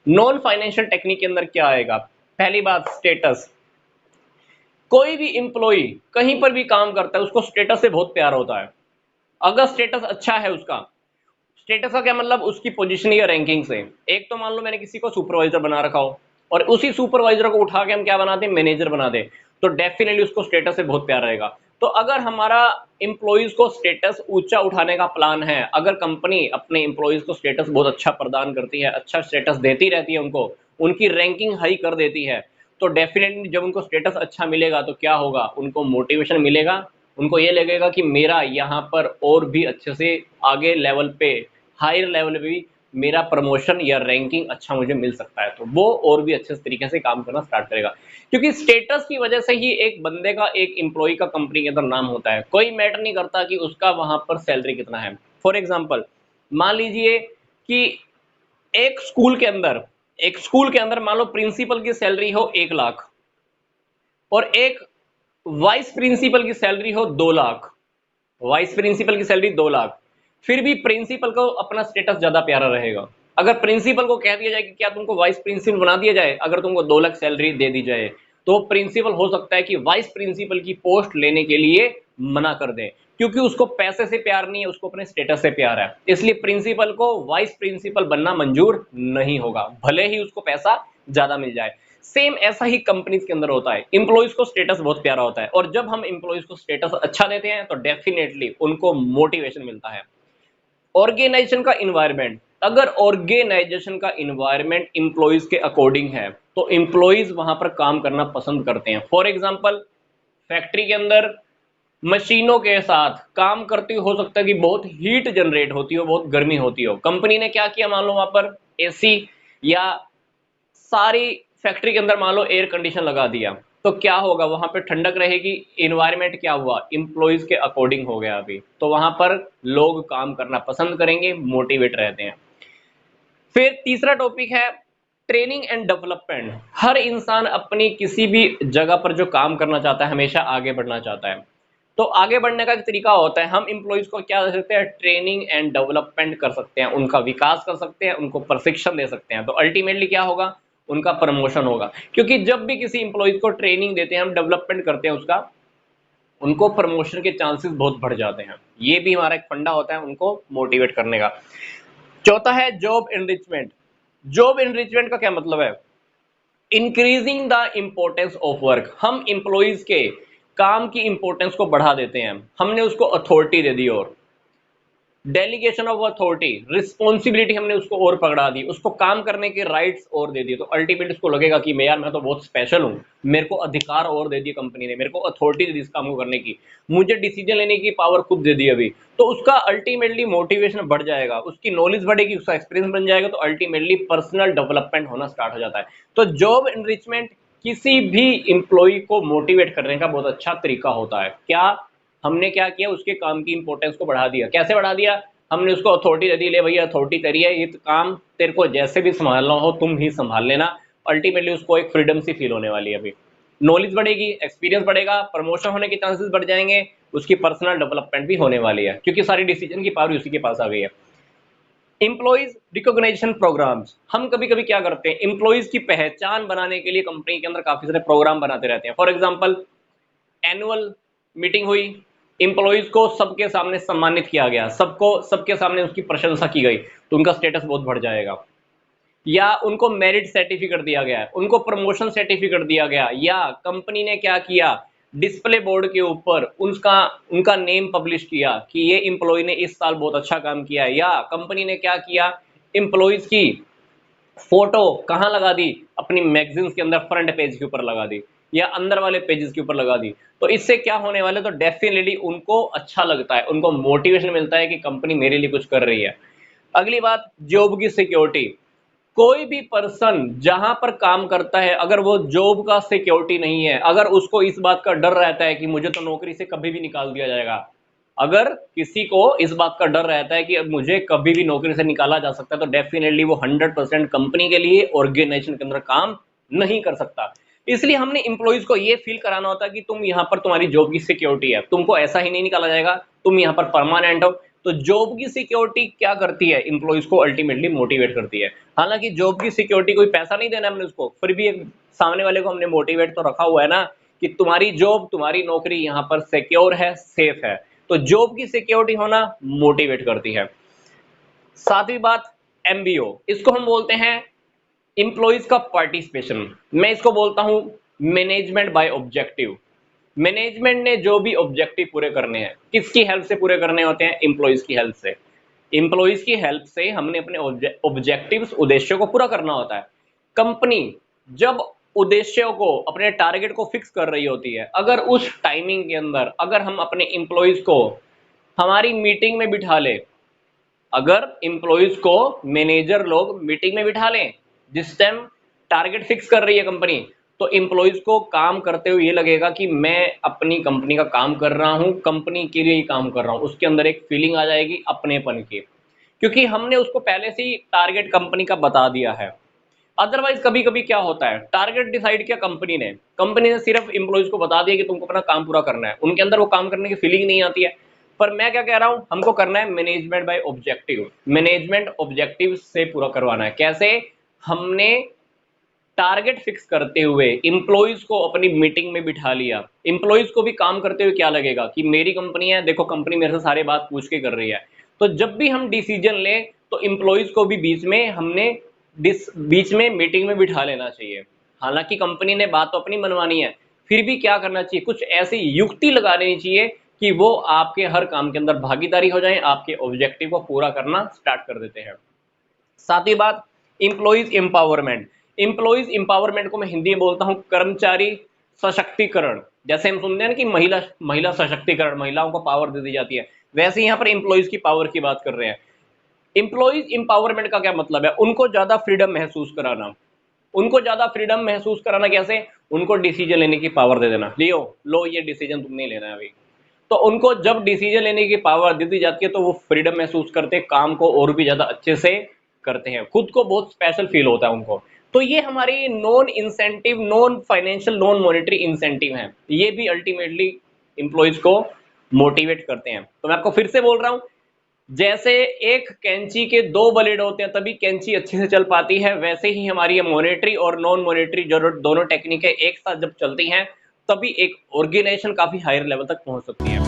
Non financial technique के अंदर क्या आएगा? पहली बात, स्टेटस। कोई भी इंप्लॉई कहीं पर भी काम करता है उसको स्टेटस से बहुत प्यार होता है। अगर स्टेटस अच्छा है उसका, स्टेटस का क्या मतलब, उसकी पोजीशन या रैंकिंग से। एक तो मान लो मैंने किसी को सुपरवाइजर बना रखा हो और उसी सुपरवाइजर को उठा के हम क्या बनाते हैं, मैनेजर बना दे, तो डेफिनेटली उसको स्टेटस से बहुत प्यार रहेगा। तो अगर हमारा इंप्लॉइज को स्टेटस ऊंचा उठाने का प्लान है, अगर कंपनी अपने इंप्लॉइज को स्टेटस बहुत अच्छा प्रदान करती है, अच्छा स्टेटस देती रहती है उनको, उनकी रैंकिंग हाई कर देती है, तो डेफिनेटली जब उनको स्टेटस अच्छा मिलेगा तो क्या होगा, उनको मोटिवेशन मिलेगा, उनको ये लगेगा कि मेरा यहाँ पर और भी अच्छे से आगे लेवल पे, हायर लेवल भी मेरा प्रमोशन या रैंकिंग अच्छा मुझे मिल सकता है, तो वो और भी अच्छे तरीके से काम करना स्टार्ट करेगा। क्योंकि स्टेटस की वजह से ही एक बंदे का, एक एम्प्लॉय का कंपनी के अंदर नाम होता है। कोई मैटर नहीं करता कि उसका वहां पर सैलरी कितना है। फॉर एग्जाम्पल, मान लीजिए कि एक स्कूल के अंदर, मान लो प्रिंसिपल की सैलरी हो 1 लाख और एक वाइस प्रिंसिपल की सैलरी हो 2 लाख, वाइस प्रिंसिपल की सैलरी 2 लाख, फिर भी प्रिंसिपल को अपना स्टेटस ज्यादा प्यारा रहेगा। अगर प्रिंसिपल को कह दिया जाए कि क्या तुमको वाइस प्रिंसिपल बना दिया जाए, अगर तुमको 2 लाख सैलरी दे दी जाए, तो प्रिंसिपल हो सकता है कि वाइस प्रिंसिपल की पोस्ट लेने के लिए मना कर दे, क्योंकि उसको पैसे से प्यार नहीं है, उसको अपने स्टेटस से प्यार है। इसलिए प्रिंसिपल को वाइस प्रिंसिपल बनना मंजूर नहीं होगा, भले ही उसको पैसा ज्यादा मिल जाए। सेम ऐसा ही कंपनीज के अंदर होता है, इंप्लॉइज को स्टेटस बहुत प्यारा होता है, और जब हम इंप्लॉइज को स्टेटस अच्छा देते हैं तो डेफिनेटली उनको मोटिवेशन मिलता है। ऑर्गेनाइजेशन का इन्वायरमेंट, अगर ऑर्गेनाइजेशन का इन्वायरमेंट इंप्लॉइज के अकॉर्डिंग है तो इंप्लॉइज वहां पर काम करना पसंद करते हैं। फॉर एग्जाम्पल, फैक्ट्री के अंदर मशीनों के साथ काम करती हो सकता है कि बहुत हीट जनरेट होती हो, बहुत गर्मी होती हो, कंपनी ने क्या किया, मान लो वहां पर एसी या सारी फैक्ट्री के अंदर मान लो एयर कंडीशन लगा दिया, तो क्या होगा, वहां पे ठंडक रहेगी, इन्वायरमेंट क्या हुआ, इंप्लॉइज के अकॉर्डिंग हो गया अभी, तो वहां पर लोग काम करना पसंद करेंगे, मोटिवेट रहते हैं। फिर तीसरा टॉपिक है ट्रेनिंग एंड डेवलपमेंट। हर इंसान अपनी किसी भी जगह पर जो काम करना चाहता है हमेशा आगे बढ़ना चाहता है, तो आगे बढ़ने का एक तरीका होता है, हम इंप्लॉइज को क्या कर सकते हैं, ट्रेनिंग एंड डेवलपमेंट कर सकते हैं, उनका विकास कर सकते हैं, उनको प्रशिक्षण दे सकते हैं, तो अल्टीमेटली क्या होगा, उनका प्रमोशन होगा। क्योंकि जब भी किसी इंप्लॉइज को ट्रेनिंग देते हैं, हम डेवलपमेंट करते हैं उसका, उनको प्रमोशन के चांसेस बहुत बढ़ जाते हैं। ये भी हमारा एक फंडा होता है उनको मोटिवेट करने का। चौथा है जॉब एनरिचमेंट। जॉब एनरिचमेंट का क्या मतलब है, increasing the importance of work. हम इंप्लॉइज के काम की इंपॉर्टेंस को बढ़ा देते हैं, हमने उसको अथॉरिटी दे दी, और डेलीगेशन ऑफ अथॉरिटी, रिस्पॉन्सिबिलिटी हमने उसको और पकड़ा दी, उसको काम करने के राइट्स और दे दिए, तो अल्टीमेट उसको लगेगा कि मैं यार, मैं तो बहुत स्पेशल हूँ, मेरे को अधिकार और दे दिए कंपनी ने, मेरे को अथॉरिटी दे दी इस काम को करने की, मुझे डिसीजन लेने की पावर खुद दे दी अभी, तो उसका अल्टीमेटली मोटिवेशन बढ़ जाएगा, उसकी नॉलेज बढ़ेगी, उसका एक्सपीरियंस बन जाएगा, तो अल्टीमेटली पर्सनल डेवलपमेंट होना स्टार्ट हो जाता है। तो जॉब एनरिचमेंट किसी भी इंप्लॉय को मोटिवेट करने का बहुत अच्छा तरीका होता है। क्या हमने क्या किया, उसके काम की इंपॉर्टेंस को बढ़ा दिया। कैसे बढ़ा दिया, हमने उसको अथॉरिटी दे दी, ले भैया अथॉरिटी तेरी है, ये तो काम तेरे को जैसे भी संभालना हो तुम ही संभाल लेना। अल्टीमेटली उसको एक फ्रीडम सी फील होने वाली है, अभी नॉलेज बढ़ेगी, एक्सपीरियंस बढ़ेगा, प्रमोशन होने के चांसेस बढ़ जाएंगे, उसकी पर्सनल डेवलपमेंट भी होने वाली है, क्योंकि सारी डिसीजन की पावर उसी के पास आ गई है। इंप्लॉइज रिकॉग्निशन प्रोग्राम्स, हम कभी कभी क्या करते हैं, इंप्लॉइज की पहचान बनाने के लिए कंपनी के अंदर काफी सारे प्रोग्राम बनाते रहते हैं। फॉर एग्जाम्पल, एनुअल मीटिंग हुई, इंप्लॉइज को सबके सामने सम्मानित किया गया, सबको सबके सामने उसकी प्रशंसा की गई, तो उनका स्टेटस बहुत बढ़ जाएगा। या उनको मेरिट सर्टिफिकेट दिया गया, उनको प्रमोशन सर्टिफिकेट दिया गया, या कंपनी ने क्या किया, डिस्प्ले बोर्ड के ऊपर उसका उनका नेम पब्लिश किया कि ये इंप्लॉय ने इस साल बहुत अच्छा काम किया है, या कंपनी ने क्या किया, इंप्लॉइज की फोटो कहाँ लगा दी, अपनी मैगजीन्स के अंदर फ्रंट पेज के ऊपर लगा दी, या अंदर वाले पेजेस के ऊपर लगा दी, तो इससे क्या होने वाले, तो डेफिनेटली उनको अच्छा लगता है, उनको मोटिवेशन मिलता है कि कंपनी मेरे लिए कुछ कर रही है। अगली बात, जॉब की सिक्योरिटी। कोई भी पर्सन जहां पर काम करता है, अगर वो जॉब का सिक्योरिटी नहीं है, अगर उसको इस बात का डर रहता है कि मुझे तो नौकरी से कभी भी निकाल दिया जाएगा, अगर किसी को इस बात का डर रहता है कि मुझे कभी भी नौकरी से निकाला जा सकता है, तो डेफिनेटली वो 100% कंपनी के लिए, ऑर्गेनाइजेशन के अंदर काम नहीं कर सकता। इसलिए हमने इंप्लॉइज को ये फील कराना होता है कि तुम यहाँ पर, तुम्हारी जॉब की सिक्योरिटी है, तुमको ऐसा ही नहीं निकाला जाएगा, तुम यहाँ पर परमानेंट हो, तो जॉब की सिक्योरिटी क्या करती है, इंप्लॉइज को अल्टीमेटली मोटिवेट करती है। हालांकि जॉब की सिक्योरिटी कोई पैसा नहीं देना हमने उसको, फिर भी एक सामने वाले को हमने मोटिवेट तो रखा हुआ है ना कि तुम्हारी जॉब, तुम्हारी नौकरी यहाँ पर सिक्योर है, सेफ है। तो जॉब की सिक्योरिटी होना मोटिवेट करती है। सातवीं बात, एमबीओ, इसको हम बोलते हैं इंप्लॉइज का पार्टिसिपेशन। मैं इसको बोलता हूं मैनेजमेंट बाय ऑब्जेक्टिव। मैनेजमेंट ने जो भी ऑब्जेक्टिव पूरे करने हैं, किसकी हेल्प से पूरे करने होते हैं, इंप्लॉइज की हेल्प से। इंप्लॉइज की हेल्प से हमने अपने ऑब्जेक्टिव्स, उद्देश्यों को पूरा करना होता है। कंपनी जब उद्देश्यों को, अपने टारगेट को फिक्स कर रही होती है, अगर उस टाइमिंग के अंदर अगर हम अपने इंप्लॉइज को हमारी मीटिंग में बिठा ले, अगर इंप्लॉइज को मैनेजर लोग मीटिंग में बिठा लें जिस टाइम टारगेट फिक्स कर रही है कंपनी, तो इंप्लॉइज को काम करते हुए ये लगेगा कि मैं अपनी कंपनी का काम कर रहा हूं, कंपनी के लिए ही काम कर रहा हूं। उसके अंदर एक फीलिंग आ जाएगी अपनेपन की, क्योंकि हमने उसको पहले से ही टारगेट कंपनी का बता दिया है। अदरवाइज कभी कभी क्या होता है, टारगेट डिसाइड किया कंपनी ने सिर्फ इंप्लॉइज को बता दिया कि तुमको अपना काम पूरा करना है, उनके अंदर वो काम करने की फीलिंग नहीं आती है। पर मैं क्या कह रहा हूं, हमको करना है management by objective. Management objective से पूरा करवाना है। कैसे, हमने टारगेट फिक्स करते हुए इंप्लॉइज को अपनी मीटिंग में बिठा लिया। इंप्लॉइज को भी काम करते हुए क्या लगेगा कि मेरी कंपनी है, देखो कंपनी मेरे से सारे बात पूछ के कर रही है। तो जब भी हम डिसीजन लें तो इंप्लॉइज को भी बीच में मीटिंग में बिठा लेना चाहिए। हालांकि कंपनी ने बात तो अपनी मनवानी है, फिर भी क्या करना चाहिए, कुछ ऐसी युक्ति लगा लेनी चाहिए कि वो आपके हर काम के अंदर भागीदारी हो जाए, आपके ऑब्जेक्टिव को पूरा करना स्टार्ट कर देते हैं। साथ ही बात, इंप्लॉइज एम्पावरमेंट। इंप्लॉइज एम्पावरमेंट को मैं हिंदी में बोलता हूं कर्मचारी सशक्तिकरण। जैसे हम सुनते हैं ना कि महिला महिला सशक्तिकरण, महिलाओं को पावर दे दी जाती है, वैसे यहां पर इंप्लॉइज की पावर की बात कर रहे हैं। इंप्लॉइज एम्पावरमेंट का क्या मतलब है, उनको ज्यादा फ्रीडम महसूस कराना। उनको ज्यादा फ्रीडम महसूस कराना कैसे, उनको डिसीजन लेने की पावर दे देना, लियो लो ये डिसीजन तुमने लेना है अभी। तो उनको जब डिसीजन लेने की पावर दे दी जाती है तो वो फ्रीडम महसूस करते, काम को और भी ज्यादा अच्छे से करते हैं, खुद को बहुत स्पेशल फील होता है उनको। तो ये हमारी non incentive, non financial, non monetary incentive हैं, ये भी अल्टीमेटली इंप्लॉइज को मोटिवेट करते हैं। तो मैं आपको फिर से बोल रहा हूं, जैसे एक कैंची के दो ब्लेड होते हैं तभी कैंची अच्छे से चल पाती है, वैसे ही हमारी मॉनेटरी और नॉन मॉनेटरी जो दोनों टेक्निकें एक साथ जब चलती हैं तभी एक ऑर्गेनाइजेशन काफी हायर लेवल तक पहुंच सकती है।